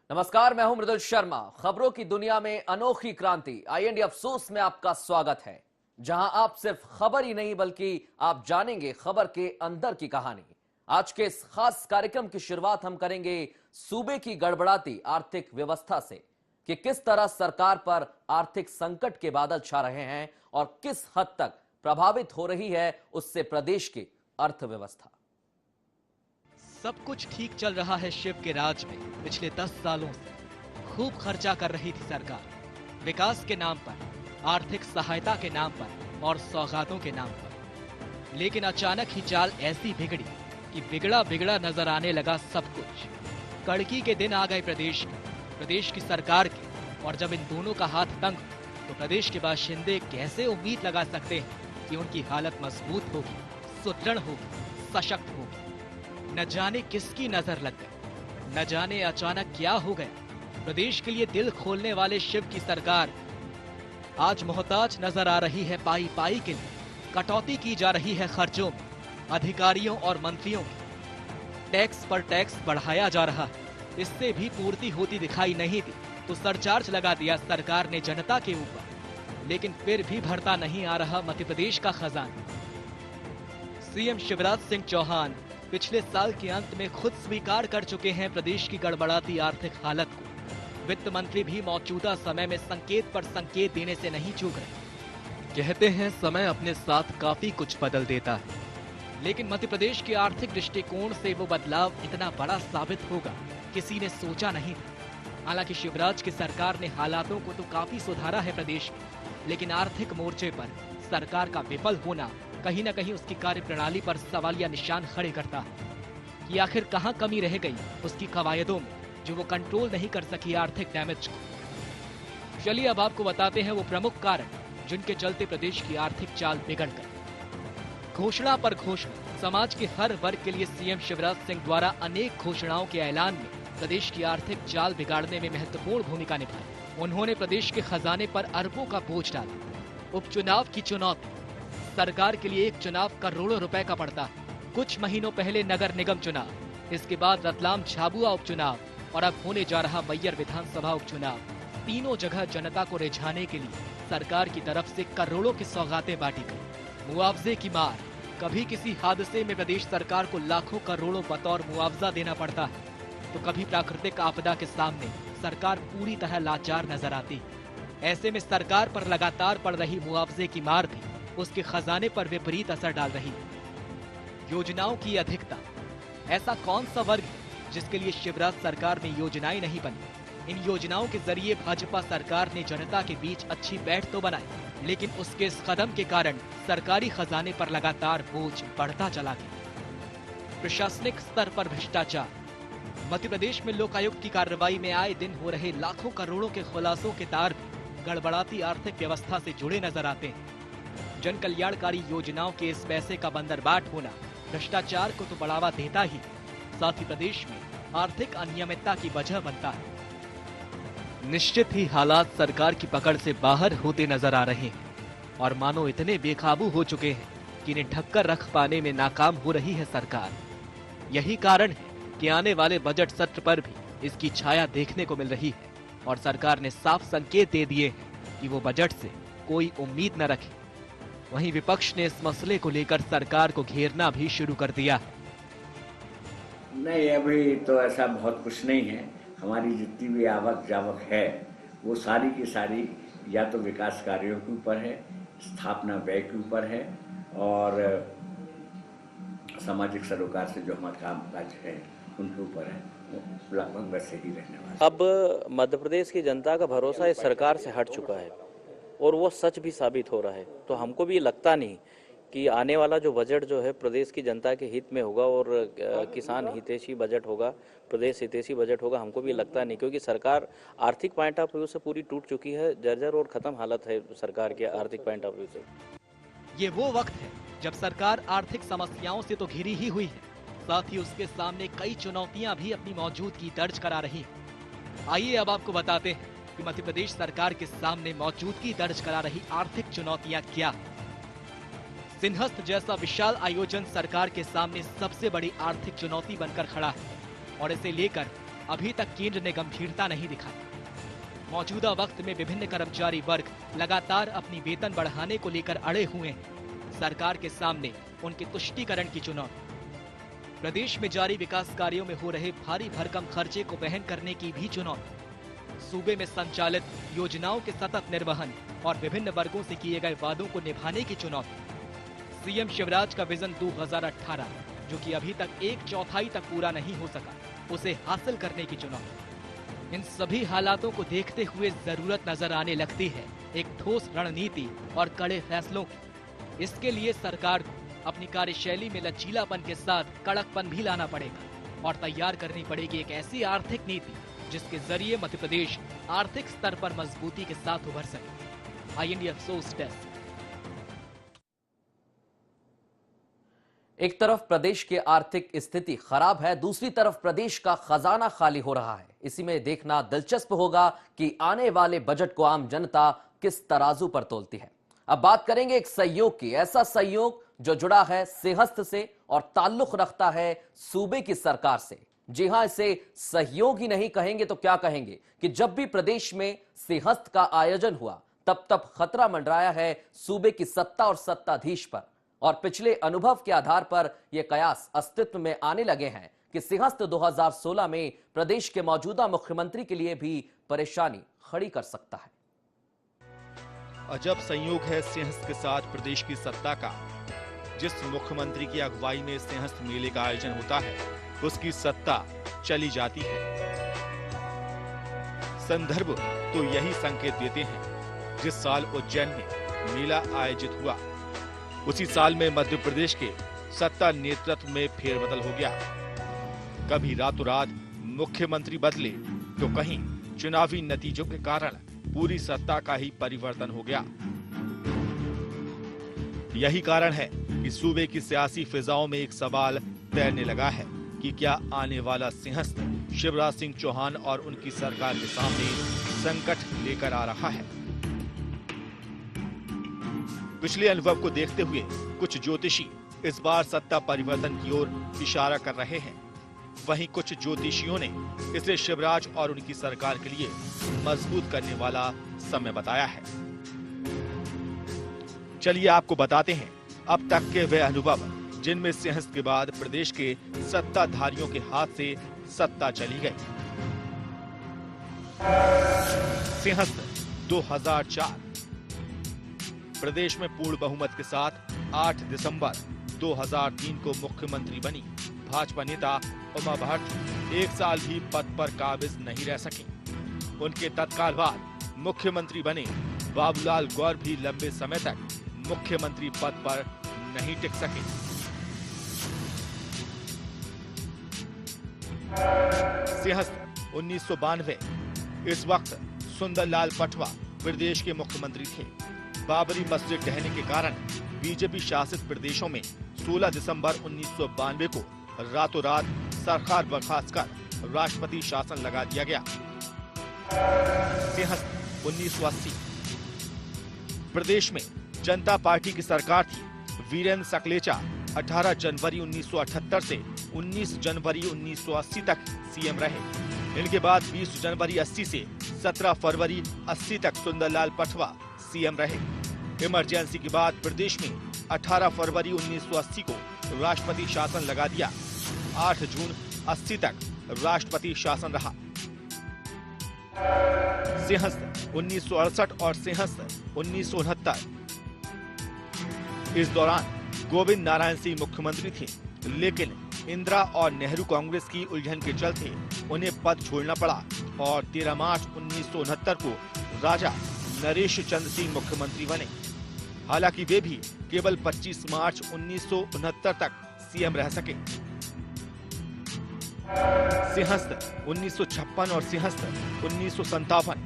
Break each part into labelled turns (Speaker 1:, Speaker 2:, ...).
Speaker 1: नमस्कार, मैं हूं मृदुल शर्मा। खबरों की दुनिया में अनोखी क्रांति आई अफसोस में आपका स्वागत है, जहां आप सिर्फ खबर ही नहीं बल्कि आप जानेंगे खबर के अंदर की कहानी। आज के इस खास कार्यक्रम की शुरुआत हम करेंगे सूबे की गड़बड़ाती आर्थिक व्यवस्था से, कि किस तरह सरकार पर आर्थिक संकट के बादल छा रहे हैं और किस हद तक प्रभावित हो रही है उससे प्रदेश की अर्थव्यवस्था।
Speaker 2: सब कुछ ठीक चल रहा है शिव के राज में। पिछले 10 सालों से खूब खर्चा कर रही थी सरकार, विकास के नाम पर, आर्थिक सहायता के नाम पर और सौगातों के नाम पर। लेकिन अचानक ही चाल ऐसी बिगड़ी कि बिगड़ा बिगड़ा नजर आने लगा सब कुछ। कड़की के दिन आ गए प्रदेश की सरकार के, और जब इन दोनों का हाथ तंग हो तो प्रदेश के बाशिंदे कैसे उम्मीद लगा सकते हैं कि उनकी हालत मजबूत होगी, सुदृढ़ होगी, सशक्त होगी। न जाने किसकी नजर लग गई, न जाने अचानक क्या हो गया। प्रदेश के लिए दिल खोलने वाले शिव की सरकार आज मोहताज नजर आ रही है पाई पाई के लिए। कटौती की जा रही है खर्चों में, अधिकारियों और मंत्रियों की। टैक्स पर टैक्स बढ़ाया जा रहा है, इससे भी पूर्ति होती दिखाई नहीं दी तो सरचार्ज लगा दिया सरकार ने जनता के ऊपर। लेकिन फिर भी भरता नहीं आ रहा मध्य प्रदेश का खजाना। सीएम शिवराज सिंह चौहान पिछले साल के अंत में खुद स्वीकार कर चुके हैं प्रदेश की गड़बड़ाती आर्थिक हालत को। वित्त मंत्री भी मौजूदा समय में संकेत पर संकेत देने से नहीं चूक रहे। कहते हैं समय अपने साथ काफी कुछ बदल देता है, लेकिन मध्य प्रदेश के आर्थिक दृष्टिकोण से वो बदलाव इतना बड़ा साबित होगा किसी ने सोचा नहीं था। हालांकि शिवराज की सरकार ने हालातों को तो काफी सुधारा है प्रदेश में, लेकिन आर्थिक मोर्चे पर सरकार का विफल होना कहीं न कहीं उसकी कार्यप्रणाली पर सवालिया निशान खड़े करता है कि आखिर कहां कमी रह गई उसकी कवायदों में, जो वो कंट्रोल नहीं कर सकी आर्थिक डैमेज को। चलिए अब आपको बताते हैं वो प्रमुख कारण जिनके चलते प्रदेश की आर्थिक चाल बिगड़ गई। घोषणा पर घोषणा। समाज के हर वर्ग के लिए सीएम शिवराज सिंह द्वारा अनेक घोषणाओं के ऐलान में प्रदेश की आर्थिक चाल बिगाड़ने में महत्वपूर्ण भूमिका निभाई। उन्होंने प्रदेश के खजाने पर अरबों का बोझ डाला। उपचुनाव की चुनौती। सरकार के लिए एक चुनाव करोड़ों रुपए का पड़ता है। कुछ महीनों पहले नगर निगम चुनाव, इसके बाद रतलाम झाबुआ उपचुनाव और अब होने जा रहा मैयर विधानसभा उपचुनाव। तीनों जगह जनता को रिझाने के लिए सरकार की तरफ से करोड़ों की सौगातें बांटी गई। मुआवजे की मार। कभी किसी हादसे में प्रदेश सरकार को लाखों करोड़ों बतौर मुआवजा देना पड़ता है, तो कभी प्राकृतिक आपदा के सामने सरकार पूरी तरह लाचार नजर आती है। ऐसे में सरकार पर लगातार पड़ रही मुआवजे की मार भी उसके खजाने पर विपरीत असर डाल रही है। योजनाओं की अधिकता। ऐसा कौन सा वर्ग है जिसके लिए शिवराज सरकार में योजनाएं नहीं बनी। इन योजनाओं के जरिए भाजपा सरकार ने जनता के बीच अच्छी बैठ तो बनाई, लेकिन उसके इस कदम के कारण सरकारी खजाने पर लगातार बोझ बढ़ता चला गया। प्रशासनिक स्तर पर भ्रष्टाचार। मध्य प्रदेश में लोकायुक्त की कार्रवाई में आए दिन हो रहे लाखों करोड़ों के खुलासों के तार भी गड़बड़ाती आर्थिक व्यवस्था से जुड़े नजर आते हैं। जन कल्याणकारी योजनाओं के इस पैसे का बंदरबाट होना भ्रष्टाचार को तो बढ़ावा देता ही, साथ ही प्रदेश में आर्थिक अनियमितता की वजह बनता है। निश्चित ही हालात सरकार की पकड़ से बाहर होते नजर आ रहे हैं और मानो इतने बेकाबू हो चुके हैं कि इन्हें ढककर रख पाने में नाकाम हो रही है सरकार। यही कारण है कि आने वाले बजट सत्र पर भी इसकी छाया देखने को मिल रही है और सरकार ने साफ संकेत दे दिए हैं कि वो बजट से कोई उम्मीद न रखे। वहीं विपक्ष ने इस मसले को लेकर सरकार को घेरना भी शुरू कर दिया है।
Speaker 3: नहीं, अभी तो ऐसा बहुत कुछ नहीं है। हमारी जितनी भी आवक जावक है वो सारी की सारी या तो विकास कार्यों के ऊपर है, स्थापना व्यय के ऊपर है और सामाजिक सरोकार से जो हमारा काम काज है उनके ऊपर है। लगभग वैसे ही रहने वाला।
Speaker 4: अब मध्य प्रदेश की जनता का भरोसा इस सरकार से हट चुका है और वो सच भी साबित हो रहा है। तो हमको भी लगता नहीं कि आने वाला जो बजट जो है प्रदेश की जनता के हित में होगा और किसान हितैषी बजट होगा, प्रदेश हितैषी बजट होगा। हमको भी लगता नहीं, क्योंकि सरकार आर्थिक पॉइंट ऑफ व्यू से पूरी टूट चुकी है। जर्जर और खत्म हालत है सरकार के आर्थिक पॉइंट ऑफ व्यू से।
Speaker 2: ये वो वक्त है जब सरकार आर्थिक समस्याओं से तो घिरी ही हुई है, साथ ही उसके सामने कई चुनौतियां भी अपनी मौजूदगी दर्ज करा रही है। आइए अब आपको बताते हैं कि मध्य प्रदेश सरकार के सामने मौजूदगी दर्ज करा रही आर्थिक चुनौतियां क्या हैं। सिंहस्थ जैसा विशाल आयोजन सरकार के सामने सबसे बड़ी आर्थिक चुनौती बनकर खड़ा है और इसे लेकर अभी तक केंद्र ने गंभीरता नहीं दिखाई। मौजूदा वक्त में विभिन्न कर्मचारी वर्ग लगातार अपनी वेतन बढ़ाने को लेकर अड़े हुए हैं। सरकार के सामने उनके तुष्टीकरण की चुनौती, प्रदेश में जारी विकास कार्यों में हो रहे भारी भरकम खर्चे को वहन करने की भी चुनौती, सूबे में संचालित योजनाओं के सतत निर्वहन और विभिन्न वर्गों से किए गए वादों को निभाने की चुनौती, सीएम शिवराज का विजन 2018 जो कि अभी तक 1/4 तक पूरा नहीं हो सका, उसे हासिल करने की चुनौती। इन सभी हालातों को देखते हुए जरूरत नजर आने लगती है एक ठोस रणनीति और कड़े फैसलों की। इसके लिए सरकार को अपनी कार्यशैली में लचीलापन के साथ कड़कपन भी लाना पड़ेगा और तैयार करनी पड़ेगी एक ऐसी आर्थिक नीति जिसके जरिए मध्य प्रदेश आर्थिक स्तर पर मजबूती के साथ उभर सके। INDF source desk.
Speaker 1: एक तरफ प्रदेश की आर्थिक स्थिति खराब है, दूसरी तरफ प्रदेश का खजाना खाली हो रहा है। इसी में देखना दिलचस्प होगा कि आने वाले बजट को आम जनता किस तराजू पर तोलती है। अब बात करेंगे एक सहयोग की, ऐसा सहयोग जो जुड़ा है सिंहस्थ से और ताल्लुक रखता है सूबे की सरकार से। जी हां, इसे सहयोग ही नहीं कहेंगे तो क्या कहेंगे कि जब भी प्रदेश में सिंहस्थ का आयोजन हुआ तब खतरा मंडराया है सूबे की सत्ता और सत्ताधीश पर। और पिछले अनुभव के आधार पर यह कयास अस्तित्व में आने लगे हैं कि सिंहस्थ 2016 में प्रदेश के मौजूदा मुख्यमंत्री के लिए भी परेशानी खड़ी कर सकता है।
Speaker 5: अजब संयोग है सिंहस्थ के साथ प्रदेश की सत्ता का। जिस मुख्यमंत्री की अगुवाई में सिंहस्थ मेले का आयोजन होता है उसकी सत्ता चली जाती है। संदर्भ तो यही संकेत देते हैं। जिस साल उज्जैन में मेला आयोजित हुआ उसी साल में मध्य प्रदेश के सत्ता नेतृत्व में फेरबदल हो गया। कभी रातों रात मुख्यमंत्री बदले तो कहीं चुनावी नतीजों के कारण पूरी सत्ता का ही परिवर्तन हो गया। यही कारण है कि सूबे की सियासी फिजाओं में एक सवाल तैरने लगा है कि क्या आने वाला सिंहस्थ शिवराज सिंह चौहान और उनकी सरकार के सामने संकट लेकर आ रहा है। पिछले अनुभव को देखते हुए कुछ ज्योतिषी इस बार सत्ता परिवर्तन की ओर इशारा कर रहे हैं। वहीं कुछ ज्योतिषियों ने इसे शिवराज और उनकी सरकार के लिए मजबूत करने वाला समय बताया है। चलिए आपको बताते हैं अब तक के वे अनुभव जिनमें सिंहस्थ के बाद प्रदेश के सत्ताधारियों के हाथ से सत्ता चली गई। सिंहस्थ 2004 प्रदेश में पूर्ण बहुमत के साथ 8 दिसंबर 2003 को मुख्यमंत्री बनी भाजपा नेता उमा भारती एक साल भी पद पर काबिज नहीं रह सके। उनके तत्काल बाद मुख्यमंत्री बने बाबूलाल गौर भी लंबे समय तक मुख्यमंत्री पद पर नहीं टिक सके। सिंहस्थ 1992 इस वक्त सुंदरलाल पटवा प्रदेश के मुख्यमंत्री थे। बाबरी मस्जिद ढहने के कारण बीजेपी शासित प्रदेशों में 16 दिसंबर 1992 को रातों रात सरकार बर्खास्त कर राष्ट्रपति शासन लगा दिया गया। सिंहस्थ 1980 प्रदेश में जनता पार्टी की सरकार थी। वीरेंद्र सकलेचा 18 जनवरी 1978 से 19 जनवरी 1980 तक सीएम रहे। इनके बाद 20 जनवरी 80 से 17 फरवरी 80 तक सुंदरलाल पटवा सीएम रहे। इमरजेंसी के बाद प्रदेश में 18 फरवरी 1980 को राष्ट्रपति शासन लगा दिया। 8 जून 80 तक राष्ट्रपति शासन रहा। सिंहस्थ 1968 और सिंहस्थ 1969 इस दौरान गोविंद नारायण सिंह मुख्यमंत्री थे, लेकिन इंदिरा और नेहरू कांग्रेस की उलझन के चलते उन्हें पद छोड़ना पड़ा और 13 मार्च 1969 को राजा नरेश चंद्र सिंह मुख्यमंत्री बने। हालांकि वे भी केवल 25 मार्च 1969 तक सीएम रह सके। सिंहस्थ 1956 और सिंहस्थ 1957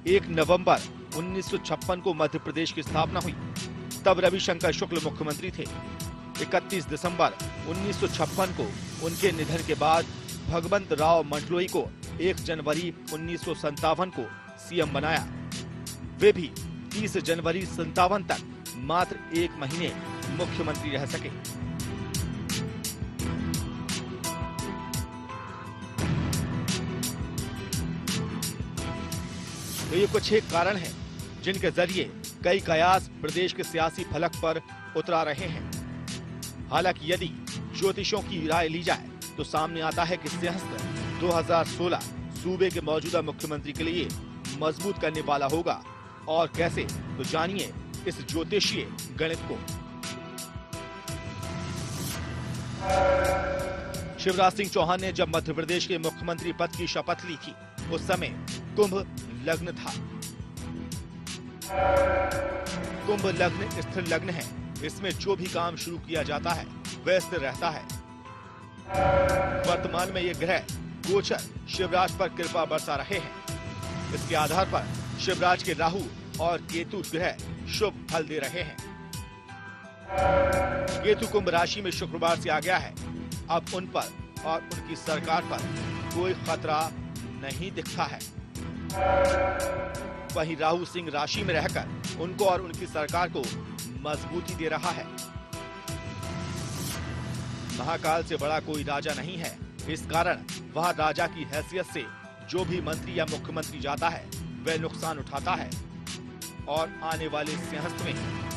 Speaker 5: 1 नवंबर 1956 को मध्य प्रदेश की स्थापना हुई। तब रविशंकर शुक्ल मुख्यमंत्री थे। 31 दिसंबर 1956 को उनके निधन के बाद भगवंत राव मंडलोई को 1 जनवरी 1957 को सीएम बनाया। वे भी 30 जनवरी 57 तक मात्र 1 महीने मुख्यमंत्री रह सके। तो ये कुछ एक कारण हैं जिनके जरिए कई कयास प्रदेश के सियासी फलक पर उतरा रहे हैं। हालांकि यदि ज्योतिषों की राय ली जाए तो सामने आता है कि सिंहस्थ 2016 सूबे के मौजूदा मुख्यमंत्री के लिए मजबूत करने वाला होगा। और कैसे, तो जानिए इस ज्योतिषीय गणित को। शिवराज सिंह चौहान ने जब मध्य प्रदेश के मुख्यमंत्री पद की शपथ ली थी, उस समय कुंभ लग्न था। कुंभ लग्न स्थिर लग्न है। इसमें जो भी काम शुरू किया जाता है वह स्थिर रहता है। वर्तमान में ये ग्रह गोचर शिवराज पर कृपा बरसा रहे हैं। इसके आधार पर शिवराज के राहु और केतु ग्रह शुभ फल दे रहे हैं। केतु कुंभ राशि में शुक्रवार से आ गया है। अब उन पर और उनकी सरकार पर कोई खतरा नहीं दिखता है। वहीं राहु सिंह राशि में रहकर उनको और उनकी सरकार को मजबूती दे रहा है। महाकाल से बड़ा कोई राजा नहीं है। इस कारण वहां राजा की हैसियत से जो भी मंत्री या मुख्यमंत्री जाता है वह नुकसान उठाता है। और आने वाले सिंहस्थ में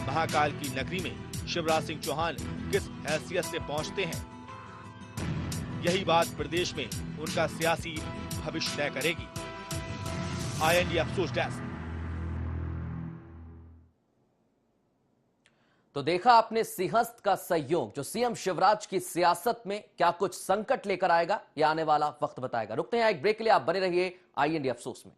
Speaker 5: महाकाल की नगरी में शिवराज सिंह चौहान किस हैसियत से पहुंचते हैं, यही बात प्रदेश में उनका सियासी भविष्य तय करेगी। IND अफसोस डेस्क।
Speaker 1: तो देखा आपने सिंहस्थ का संयोग जो सीएम शिवराज की सियासत में क्या कुछ संकट लेकर आएगा, यह आने वाला वक्त बताएगा। रुकते हैं एक ब्रेक के लिए, आप बने रहिए IND अफसोस में।